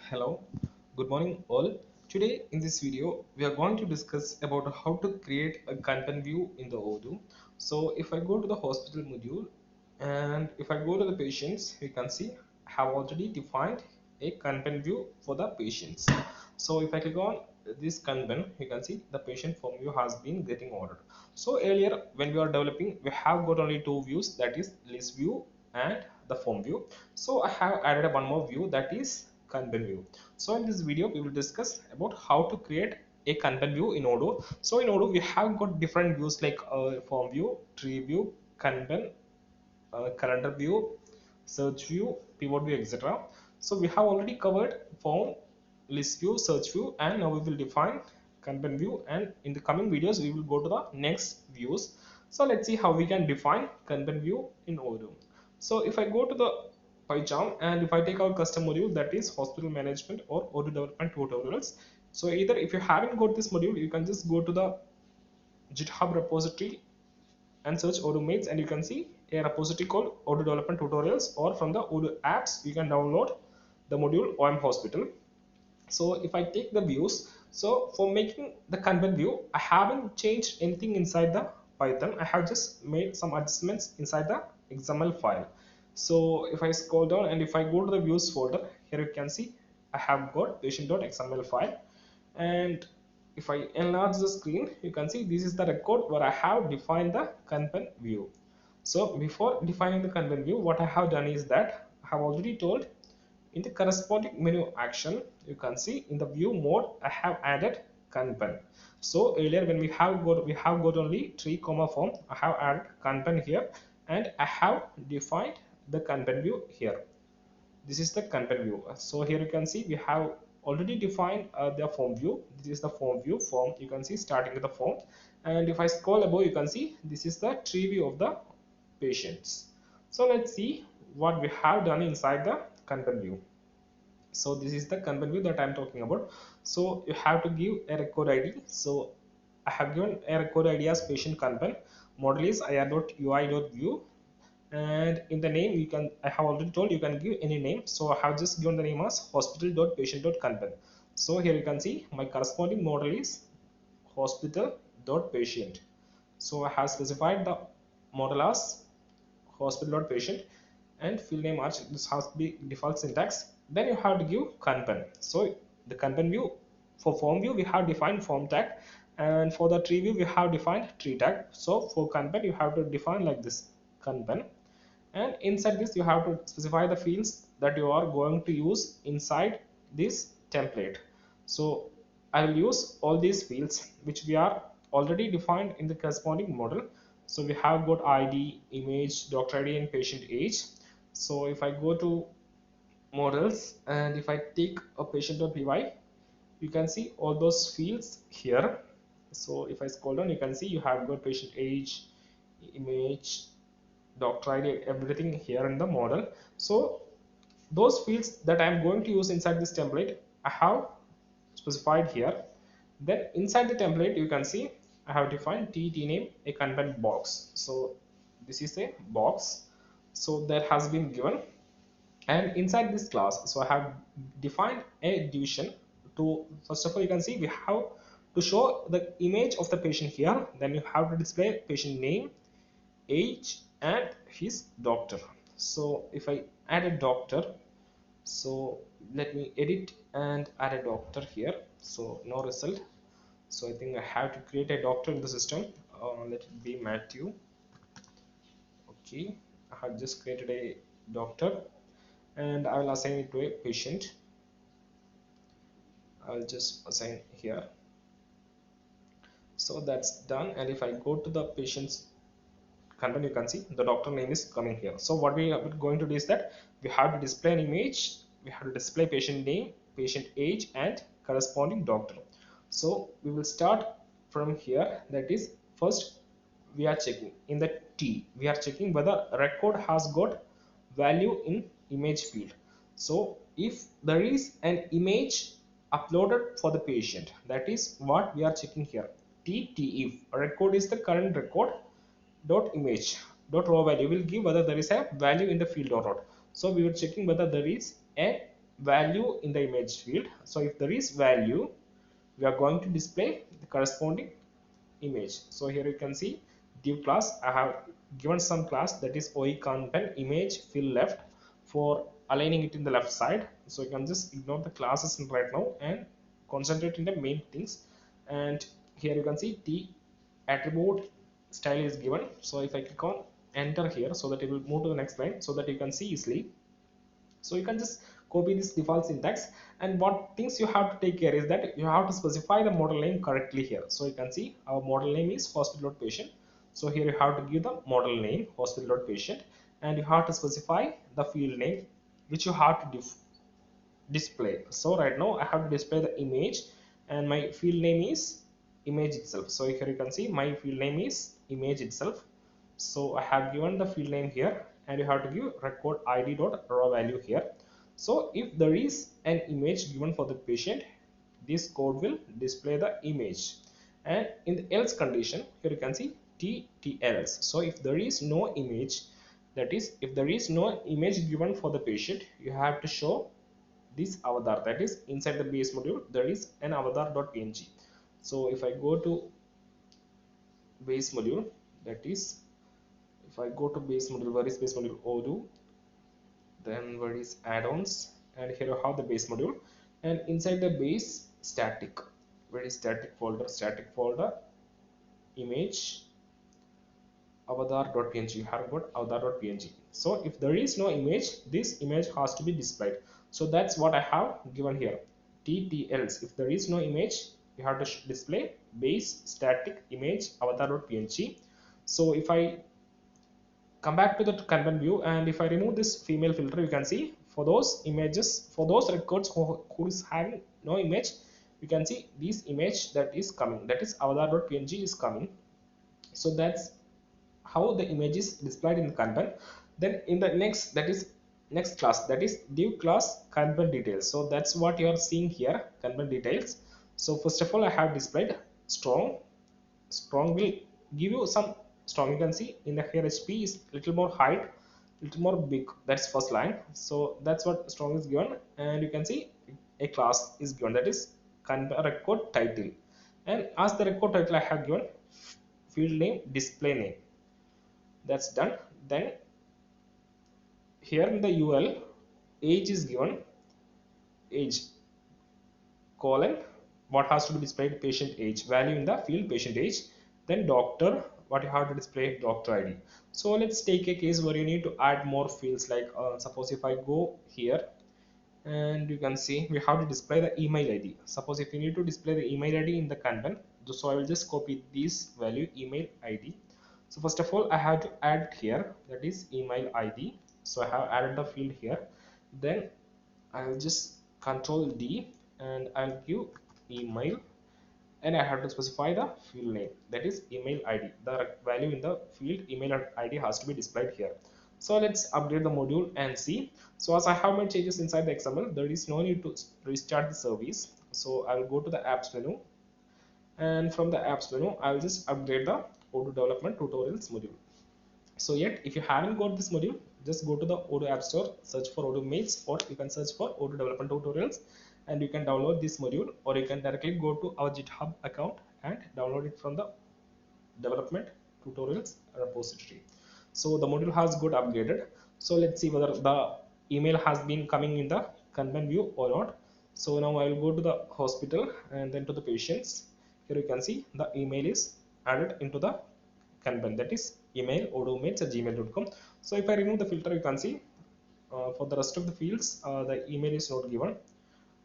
Hello, good morning all. Today in this video we are going to discuss about how to create a Kanban view in the Odoo. So if I go to the hospital module and if I go to the patients, you can see I have already defined a Kanban view for the patients. So if I click on this Kanban, you can see the patient form view has been getting ordered. So earlier when we are developing, we have got only two views, that is list view and the form view. So I have added one more view, that is Kanban view. So in this video we will discuss about how to create a Kanban view in Odoo. So in Odoo we have got different views like form view, tree view, Kanban, calendar view, search view, pivot view, etc. So we have already covered form, list view, search view, and now we will define Kanban view, and in the coming videos we will go to the next views. So let's see how we can define Kanban view in Odoo. So if I go to the PyCharm and if I take our custom module, that is hospital management or Odoo development tutorials. So either if you haven't got this module, you can just go to the GitHub repository and search Odoo mates, and you can see a repository called Odoo development tutorials, or from the Odoo apps you can download the module OM hospital. So if I take the views, so for making the Kanban view, I haven't changed anything inside the Python. I have just made some adjustments inside the XML file. So if I scroll down and if I go to the views folder, here you can see I have got patient.xml file, and if I enlarge the screen, you can see this is the record where I have defined the Kanban view. So before defining the Kanban view, what I have done is that I have already told in the corresponding menu action, you can see in the view mode I have added Kanban. So earlier when we have got only tree comma form, I have added Kanban here, and I have defined the Kanban view here. This is the Kanban view. So here you can see we have already defined the form view. This is the form view form. You can see starting with the form, and if I scroll above, you can see this is the tree view of the patients. So let's see what we have done inside the Kanban view. So this is the Kanban view that I'm talking about. So you have to give a record ID. So I have given a record ID as patient Kanban. Model is ir.ui.view, and in the name you can, I have already told you can give any name, so I have just given the name as hospital.patient.kanban. So here you can see my corresponding model is hospital.patient. So I have specified the model as hospital.patient, and field name arch, this has to be default syntax. Then you have to give Kanban. So the Kanban view, for form view we have defined form tag, and for the tree view we have defined tree tag. So for Kanban you have to define like this Kanban, and inside this you have to specify the fields that you are going to use inside this template. So I will use all these fields which we are already defined in the corresponding model. So we have got ID, image, doctor ID, and patient age. So if I go to models and if I take a patient.py, you can see all those fields here. So if I scroll down, you can see you have got patient age, image, doctor ID, everything here in the model. So those fields that I am going to use inside this template, I have specified here. Then inside the template, you can see I have defined TT name a Kanban box. So this is a box. So that has been given, and inside this class, so I have defined a division to, first of all, you can see we have to show the image of the patient here. Then you have to display patient name, age, and his doctor. So if I add a doctor, so let me edit and add a doctor here. So no result. So I think I have to create a doctor in the system. Let it be Matthew. Okay, I have just created a doctor, and I will assign it to a patient. I'll just assign here. So that's done, and if I go to the patient's Kanban, you can see the doctor name is coming here. So what we are going to do is that we have to display an image, we have to display patient name, patient age, and corresponding doctor. So we will start from here. That is, first we are checking in the T, we are checking whether record has got value in image field. So if there is an image uploaded for the patient, that is what we are checking here. T if record is the current record, dot image dot raw value will give whether there is a value in the field or not. So we were checking whether there is a value in the image field. So if there is value, we are going to display the corresponding image. So here you can see div class. I have given some class, that is OE Kanban image fill left, for aligning it in the left side. So you can just ignore the classes right now and concentrate in the main things. And here you can see T attribute style is given. So if I click on enter here, so that it will move to the next line, so that you can see easily. So you can just copy this default syntax, and what things you have to take care is that you have to specify the model name correctly here. So you can see our model name is hospital.patient. So here you have to give the model name hospital.patient, and you have to specify the field name which you have to display. So right now I have to display the image, and my field name is image itself. So here you can see my field name is image itself. So I have given the field name here, and you have to give record id dot raw value here. So if there is an image given for the patient, this code will display the image. And in the else condition, here you can see TTLs. So if there is no image, that is if there is no image given for the patient, you have to show this avatar, that is inside the base module there is an avatar.png. So if I go to base module, that is if I go to base module, where is base module? Odoo. Then where is add-ons, and here you have the base module, and inside the base static, where is static folder image avatar.png. You have got avatar.png. So if there is no image, this image has to be displayed. So that's what I have given here, TTLs. If there is no image, you have to display base static image avatar.png. So if I come back to the Kanban view, and if I remove this female filter, you can see for those images, for those records who is having no image, you can see this image that is coming, that is avatar.png is coming. So that's how the image is displayed in the Kanban. Then in the next, that is next class, that is div class Kanban details. So that's what you are seeing here, Kanban details. So first of all, I have displayed strong will give you some strong. You can see in the here HP is little more height, little more big, that's first line. So that's what strong is given, and you can see a class is given, that is Kanban record title. And as the record title, I have given field name display name. That's done. Then here in the UL, age is given, age colon what has to be displayed, patient age, value in the field patient age. Then doctor, what you have to display, doctor ID. So let's take a case where you need to add more fields, like suppose if I go here, and you can see we have to display the email ID. Suppose if you need to display the email ID in the Kanban, so I will just copy this value, email ID. So first of all, I have to add here, that is email ID. So I have added the field here. Then I'll just control D, and I'll give email, and I have to specify the field name, that is email ID. The value in the field email ID has to be displayed here. So let's update the module and see. So as I have made changes inside the XML, there is no need to restart the service. So I will go to the apps menu, and from the apps menu, I will just upgrade the Odoo development tutorials module. So yet, if you haven't got this module, just go to the Odoo App Store, search for Odoo Mates, or you can search for Odoo Development Tutorials, and you can download this module, or you can directly go to our GitHub account and download it from the Development Tutorials repository. So the module has got upgraded. So let's see whether the email has been coming in the Kanban view or not. So now I will go to the hospital and then to the patients. Here you can see the email is added into the Kanban, that is email odoomates@gmail.com. So if I remove the filter, you can see for the rest of the fields the email is not given.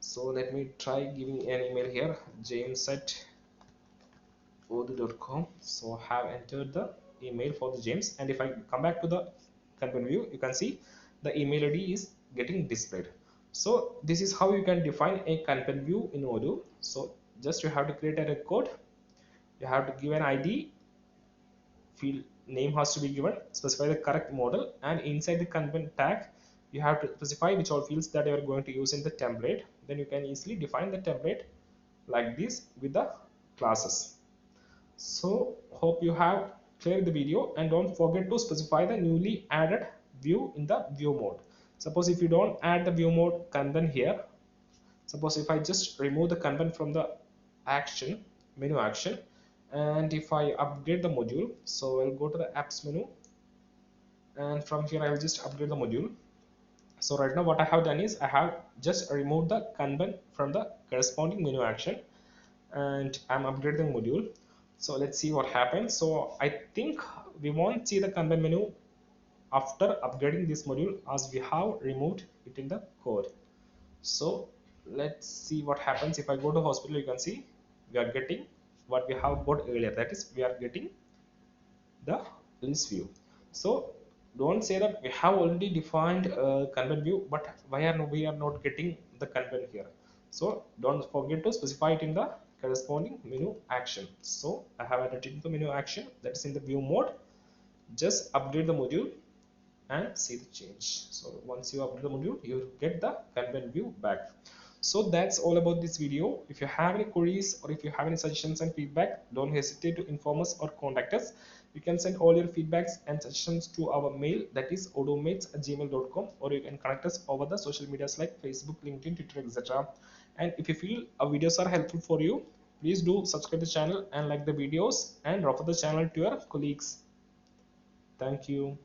So let me try giving an email here, james@odoo.com. So I have entered the email for the James, and if I come back to the Kanban view, you can see the email ID is getting displayed. So this is how you can define a Kanban view in Odoo. So just you have to create a record, you have to give an ID, field name has to be given, specify the correct model, and inside the Kanban tag you have to specify which all fields that you are going to use in the template. Then you can easily define the template like this with the classes. So hope you have cleared the video, and don't forget to specify the newly added view in the view mode. Suppose if you don't add the view mode Kanban here, suppose if I just remove the Kanban from the action menu action, and if I upgrade the module, so I'll go to the apps menu, and from here I will just upgrade the module. So right now what I have done is I have just removed the Kanban from the corresponding menu action, and I'm upgrading module. So let's see what happens. So I think we won't see the Kanban menu after upgrading this module, as we have removed it in the code. So let's see what happens. If I go to hospital, you can see we are getting what we have got earlier, that is we are getting the list view. So don't say that we have already defined a Kanban view, but why are we are not getting the Kanban here. So don't forget to specify it in the corresponding menu action. So I have added it in the menu action, that is in the view mode. Just update the module and see the change. So once you update the module, you get the Kanban view back. So that's all about this video. If you have any queries or if you have any suggestions and feedback, don't hesitate to inform us or contact us. You can send all your feedbacks and suggestions to our mail, that is odomates@gmail.com, or you can connect us over the social medias like Facebook, LinkedIn, Twitter, etc. And if you feel our videos are helpful for you, please do subscribe the channel and like the videos and refer the channel to your colleagues. Thank you.